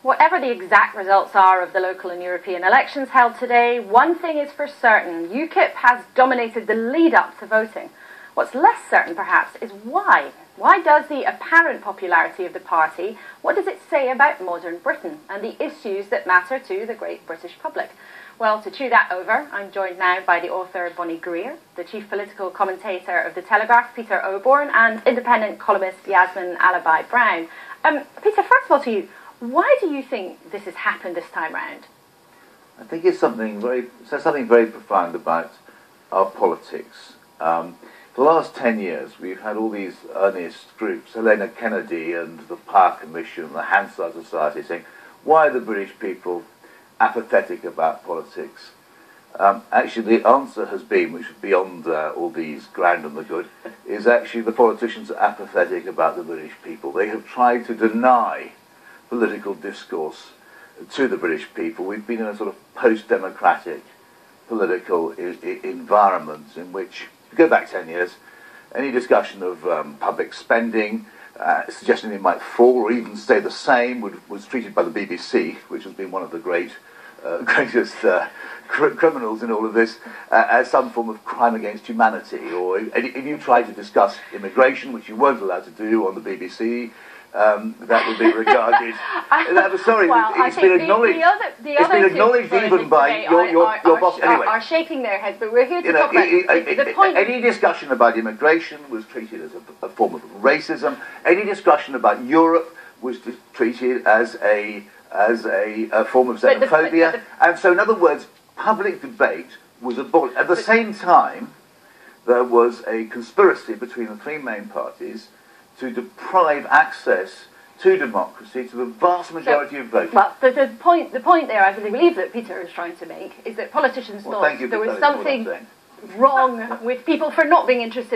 Whatever the exact results are of the local and European elections held today, one thing is for certain: UKIP has dominated the lead-up to voting. What's less certain, perhaps, is why. Why does the apparent popularity of the party, what does it say about modern Britain and the issues that matter to the great British public? Well, to chew that over, I'm joined now by the author Bonnie Greer, the chief political commentator of The Telegraph, Peter Oborne, and independent columnist Yasmin Alabai-Brown. Peter, first of all to you, why do you think this has happened this time round? I think it says something very profound about our politics. For the last 10 years, we've had all these earnest groups, Helena Kennedy and the Power Commission, the Hansard Society, saying, why are the British people apathetic about politics? Actually, the answer has been, which is beyond all these grand and the good, is actually the politicians are apathetic about the British people. They have tried to deny political discourse to the British people. We've been in a sort of post-democratic political environment in which, if you go back 10 years, any discussion of public spending, suggesting they might fall or even stay the same, was treated by the BBC, which has been one of the greatest criminals in all of this, as some form of crime against humanity. Or if you try to discuss immigration, which you weren't allowed to do on the BBC, that would be regarded. It's been acknowledged. It's been acknowledged even by your boss. Anyway, are shaking their heads, but we're here to talk about the point. Any discussion about immigration was treated as a form of racism. Any discussion about Europe was treated as a form of xenophobia. And so, in other words, public debate was abolished. At the same time, there was a conspiracy between the three main parties to deprive access to democracy to the vast majority of voters. Well, the point there, I believe, that Peter is trying to make is that politicians thought there was something wrong with people for not being interested